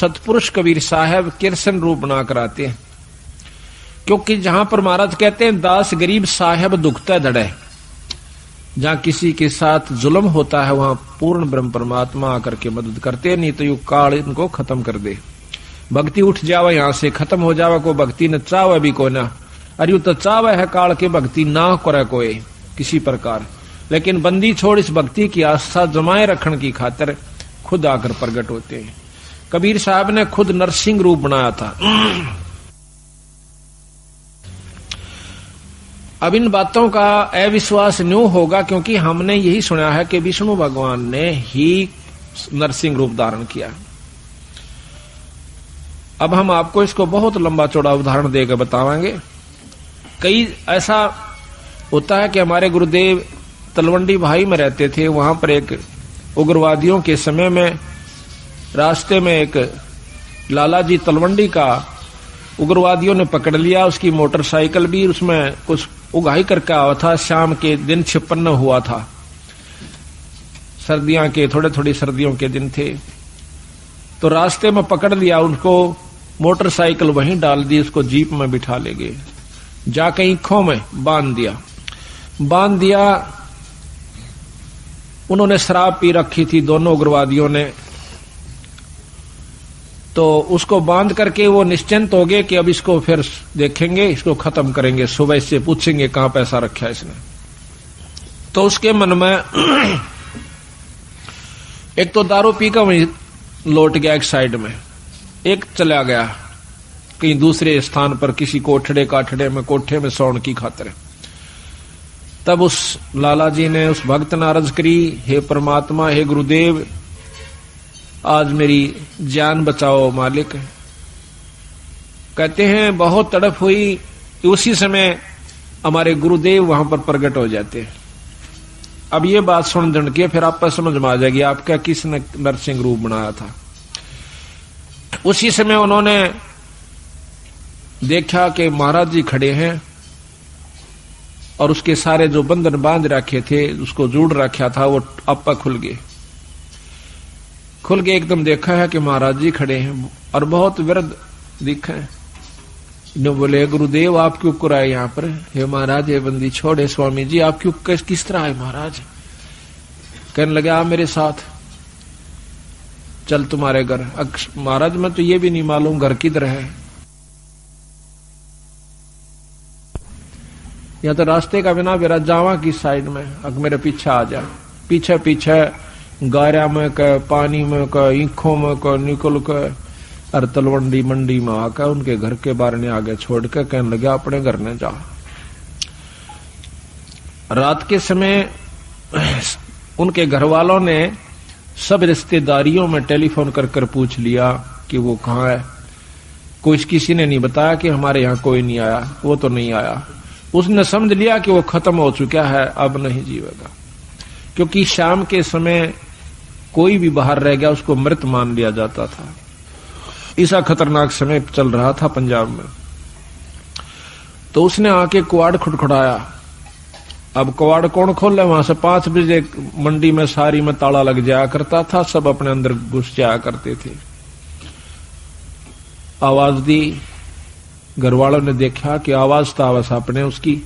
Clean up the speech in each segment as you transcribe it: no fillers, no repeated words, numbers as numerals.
सतपुरुष कबीर साहब कृष्ण रूप बना कर आते हैं, क्योंकि जहां पर महाराज कहते हैं दास गरीब साहब दुखता धड़े, जहां किसी के साथ जुल्म होता है वहां पूर्ण ब्रह्म परमात्मा आकर के मदद करते, नहीं तो यू काल इनको खत्म कर दे। भक्ति उठ जावे यहां से, खत्म हो जावे, को भक्ति न चावे भी को ना, अरे तो चावे है काल के भक्ति ना करे कोई किसी प्रकार, लेकिन बंदी छोड़ इस भक्ति की आस्था जमाए रखने की खातिर खुद आकर प्रकट होते हैं। कबीर साहब ने खुद नरसिंह रूप बनाया था। अब इन बातों का अविश्वास न्यू होगा, क्योंकि हमने यही सुना है कि विष्णु भगवान ने ही नरसिंह रूप धारण किया। अब हम आपको इसको बहुत लंबा चौड़ा उदाहरण देकर बताएंगे। कई ऐसा होता है कि हमारे गुरुदेव तलवंडी भाई में रहते थे, वहां पर एक उग्रवादियों के समय में रास्ते में एक लाला जी तलवंडी का उग्रवादियों ने पकड़ लिया, उसकी मोटरसाइकिल भी, उसमें कुछ उगाही करके आया था। शाम के दिन 56 हुआ था, सर्दियां के थोड़ी सर्दियों के दिन थे, तो रास्ते में पकड़ लिया उनको, मोटरसाइकिल वहीं डाल दी, उसको जीप में बिठा ले गए, जाके ईखों में बांध दिया। उन्होंने शराब पी रखी थी दोनों उग्रवादियों ने, तो उसको बांध करके वो निश्चिंत हो गए कि अब इसको फिर देखेंगे, इसको खत्म करेंगे, सुबह से पूछेंगे कहां पैसा रखा है इसने। तो उसके मन में एक तो दारू पी कर वहीं लौट गया एक साइड में, एक चला गया कहीं दूसरे स्थान पर किसी कोठे में सोने की खातिर। तब उस लाला जी ने उस भक्त ने अर्ज करी, हे परमात्मा, हे गुरुदेव, आज मेरी जान बचाओ मालिक। कहते हैं बहुत तड़प हुई, उसी समय हमारे गुरुदेव वहां पर प्रकट हो जाते हैं। अब ये बात सुन जन के फिर आपको समझ में आ जाएगी आपका किसने नरसिंह रूप बनाया था। उसी समय उन्होंने देखा कि महाराज जी खड़े हैं और उसके सारे जो बंधन बांध रखे थे, उसको जोड़ रखा था, वो आपा खुल गए एकदम। देखा है कि महाराज जी खड़े हैं और बहुत विरध दिखा है। इन्होंने बोले, गुरुदेव आप क्यों कराए यहाँ पर? हे महाराज, हे बंदी छोड़े स्वामी जी, आप क्यों किस तरह आए महाराज? कहने लगे, आप मेरे साथ चल तुम्हारे घर। महाराज मैं तो ये भी नहीं मालूम घर किधर है, या तो रास्ते का बिना मेरा जावा की साइड में, अब मेरे पीछे आ जा। पीछे गारा में का, पानी में का, ईखों में का निकल कर और तलवंडी मंडी में आकर उनके घर के बाहर ने आगे छोड़ कर कहने लगे, अपने घर ने जा। रात के समय उनके घर वालों ने सब रिश्तेदारियों में टेलीफोन कर पूछ लिया कि वो कहाँ है। किसी ने नहीं बताया कि हमारे यहाँ कोई नहीं आया, वो तो नहीं आया। उसने समझ लिया कि वो खत्म हो चुका है, अब नहीं जीवेगा, क्योंकि शाम के समय कोई भी बाहर रह गया उसको मृत मान लिया जाता था। ऐसा खतरनाक समय चल रहा था पंजाब में। तो उसने आके कुआड़ खुटखुटाया। अब कुआड़ कौन खोले? वहां से 5 बजे मंडी में सारी में ताला लग जाया करता था, सब अपने अंदर घुस जाया करते थे। आवाज दी, घर वालों ने देखा कि आवाज तो आवाज अपने उसकी।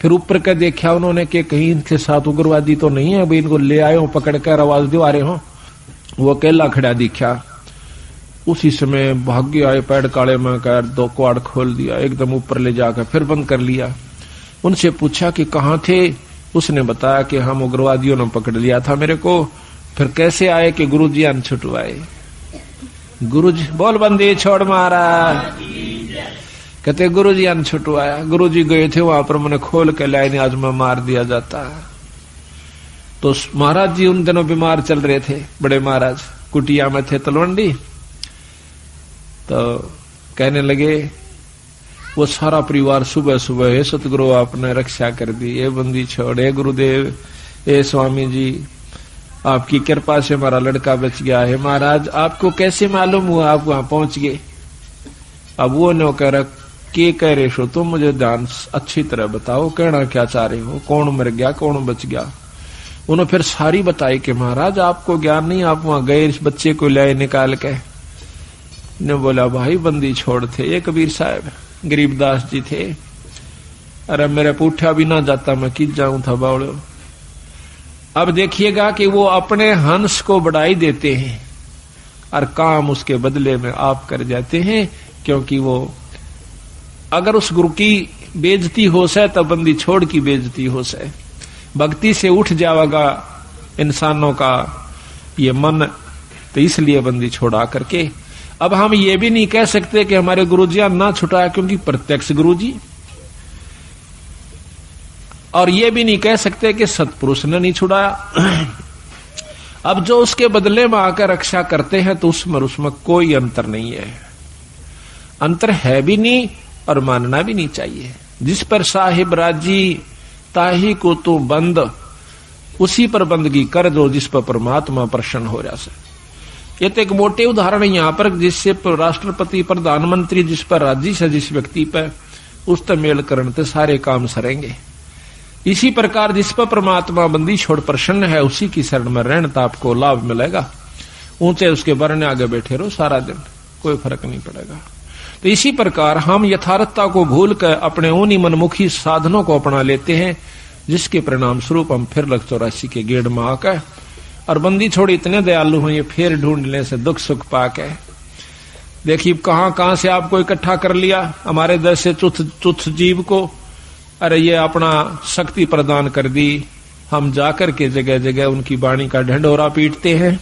फिर ऊपर के देखा उन्होंने कि कहीं इनके साथ उग्रवादी तो नहीं है, भाई इनको ले आए हो पकड़ कर, आवाज दो आ रहे हो। वो अकेला खड़ा दिखा। उसी समय भाग्य आए, पैड काले में कर 2 कुआड़ खोल दिया, एकदम ऊपर ले जाकर फिर बंद कर लिया। उनसे पूछा कि कहाँ थे? उसने बताया कि हम उग्रवादियों ने पकड़ लिया था मेरे को। फिर कैसे आए कि गुरुजी अन छुटवाए। गुरुजी बोल बंदी छोड़ महाराज। कहते गुरुजी अन छुटवाया। गुरुजी गए थे वहां पर, मैंने खोल के लाइन आज में मार दिया जाता। तो महाराज जी उन दिनों बीमार चल रहे थे, बड़े महाराज कुटिया में थे तलवंडी। तो कहने लगे वो सारा परिवार सुबह सुबह, हे सतगुरु आपने रक्षा कर दी, ये बंदी छोड़, हे गुरुदेव, हे स्वामी जी आपकी कृपा से हमारा लड़का बच गया है। महाराज आपको कैसे मालूम हुआ आप वहां पहुंच गए? अब वो नो कह रहा, के कह रहे हो तुम, मुझे ध्यान अच्छी तरह बताओ, कहना क्या चाह रहे हो, कौन मर गया कौन बच गया? उन्होंने फिर सारी बताई कि महाराज आपको ज्ञान नहीं, आप वहां गए इस बच्चे को लाए निकाल के, ने बोला भाई बंदी छोड़ थे ये कबीर साहब, गरीबदास जी थे। अरे मेरे पूठा भी ना जाता, मैं किस जाऊं था बावड़ो। अब देखिएगा कि वो अपने हंस को बढ़ाई देते हैं और काम उसके बदले में आप कर जाते हैं, क्योंकि वो अगर उस गुरु की बेइज्जती हो से तब बंदी छोड़ की बेइज्जती हो से, भक्ति से उठ जाएगा इंसानों का ये मन, तो इसलिए बंदी छोड़ा करके। अब हम ये भी नहीं कह सकते कि हमारे गुरुजी ना छुटाया, क्योंकि प्रत्यक्ष गुरुजी, और ये भी नहीं कह सकते कि सतपुरुष ने नहीं छुड़ाया। अब जो उसके बदले में आकर रक्षा करते हैं तो उसमें कोई अंतर नहीं है, अंतर है भी नहीं और मानना भी नहीं चाहिए। जिस पर साहिब राजी ताही को तू बंद, उसी पर बंदगी कर दो जिस पर परमात्मा प्रसन्न हो रहा से। ये तो एक मोटे उदाहरण है यहाँ पर, जिससे राष्ट्रपति प्रधानमंत्री जिस पर राजी से जिस व्यक्ति पर, उस तक मेल करने से सारे काम सरेंगे। इसी प्रकार जिस पर परमात्मा बंदी छोड़ प्रसन्न है, उसी की शरण में रहने तो आपको लाभ मिलेगा। ऊंचे उसके बरने आगे बैठे रहो सारा दिन, कोई फर्क नहीं पड़ेगा। तो इसी प्रकार हम यथार्थता को भूल कर अपने उन्हीं मनमुखी साधनों को अपना लेते हैं, जिसके परिणाम स्वरूप हम फिर 84 के गेड़ में आकर और बंदी छोड़ इतने दयालु हैं, ये फिर ढूंढने से दुख सुख पाके देखिए कहां से आपको इकट्ठा कर लिया, हमारे देश से तुच्छ जीव को। अरे ये अपना शक्ति प्रदान कर दी, हम जाकर के जगह जगह उनकी वाणी का ढंढोरा पीटते हैं,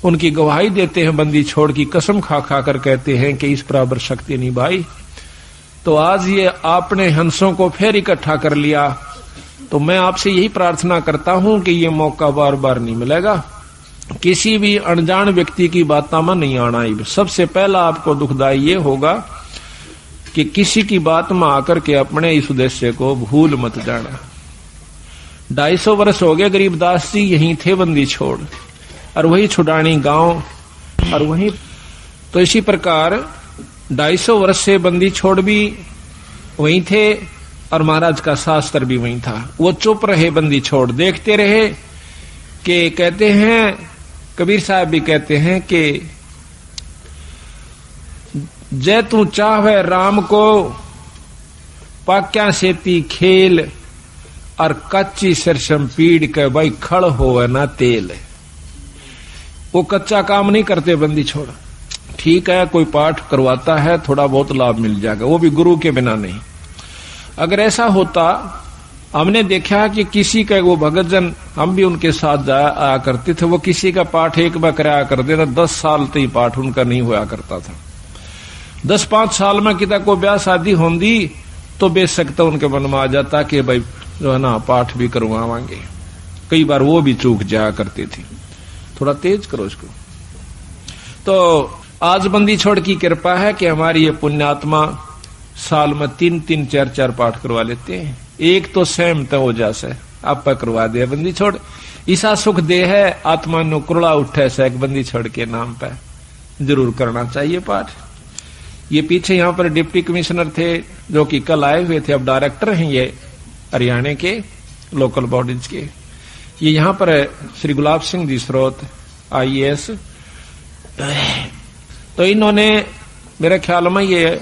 उनकी गवाही देते हैं, बंदी छोड़ की कसम खा खा कर कहते हैं कि इस बराबर शक्ति नहीं भाई। तो आज ये आपने हंसों को फिर इकट्ठा कर लिया, तो मैं आपसे यही प्रार्थना करता हूं कि ये मौका बार बार नहीं मिलेगा। किसी भी अनजान व्यक्ति की बातों में नहीं आना ही। सबसे पहला आपको दुखदाई ये होगा कि किसी की बात में आकर के अपने इस उद्देश्य को भूल मत जाना। 250 वर्ष हो गए गरीबदास जी यहीं थे बंदी छोड़, और वही छुड़ानी गांव, और वही तो इसी प्रकार 250 वर्ष से बंदी छोड़ भी वहीं थे और महाराज का शास्त्र भी वहीं था। वो चुप रहे, बंदी छोड़ देखते रहे। कि कहते हैं कबीर साहब भी कहते हैं कि जय तू चाहे राम को पाक्या सेती खेल, और कच्ची सरसम पीड़ के भाई खड़ होवे ना तेल। वो कच्चा काम नहीं करते बंदी छोड़। ठीक है कोई पाठ करवाता है, थोड़ा बहुत लाभ मिल जाएगा, वो भी गुरु के बिना नहीं। अगर ऐसा होता, हमने देखा कि किसी का वो भगतजन, हम भी उनके साथ आया करते थे, वो किसी का पाठ एक बार कराया करते थे, 10 साल तक पाठ उनका नहीं हुआ करता था। 10-5 साल में कितना कोई ब्याह शादी होंगी तो बेशक तो उनके मन में आ जाता कि भाई जो है ना पाठ भी करवावांगे। कई बार वो भी चूक जाया करती थी, थोड़ा तेज करो इसको। तो आज बंदी छोड़ की कृपा है कि हमारी ये पुण्यात्मा साल में 3-3, 4-4 पाठ करवा लेते हैं। एक तो सहमत हो जासे आप करवा दे बंदी छोड़, ईसा सुख दे है आत्मा नु कुरला उठे से एक बंदी छोड़ के नाम पे जरूर करना चाहिए पाठ। ये पीछे यहाँ पर डिप्टी कमिश्नर थे जो कि कल आए हुए थे, अब डायरेक्टर हैं ये हरियाणा के लोकल बॉडीज के। ये यहाँ पर श्री गुलाब सिंह जी स्रोत IAS, तो इन्होंने मेरे ख्याल में ये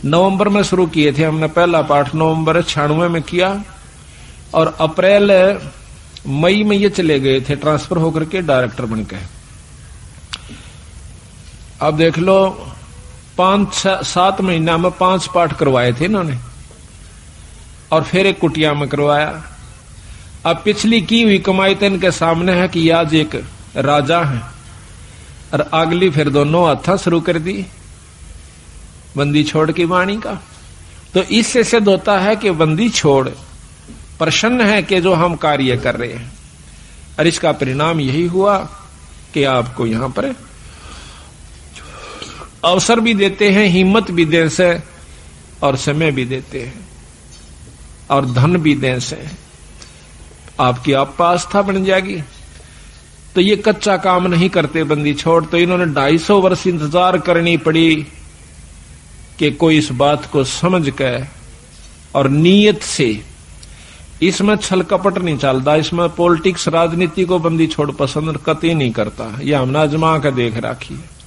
नवंबर में शुरू किए थे। हमने पहला पाठ नवंबर 96 में किया और अप्रैल मई में ये चले गए थे ट्रांसफर होकर के डायरेक्टर बनकर। अब देख लो 5-7 महीना में 5 पाठ करवाए थे इन्होंने, और फिर एक कुटिया में करवाया। अब पिछली की हुई कमाई तो इनके सामने है कि आज एक राजा है, और अगली फिर दोनों हाथा शुरू कर दी बंदी छोड़ की वाणी का। तो इससे सिद्ध होता है कि बंदी छोड़ प्रसन्न है कि जो हम कार्य कर रहे हैं, और इसका परिणाम यही हुआ कि आपको यहां पर अवसर भी देते हैं, हिम्मत भी दें से, और समय भी देते हैं, और धन भी दें से आपकी आस्था बन जाएगी। तो ये कच्चा काम नहीं करते बंदी छोड़। तो इन्होंने 250 वर्ष इंतजार करनी पड़ी कि कोई इस बात को समझ कर और नीयत से, इसमें छल कपट नहीं चलता, इसमें पॉलिटिक्स राजनीति को बंदी छोड़ पसंद कतई नहीं करता। यह हमने आजमा कर देख रखी है।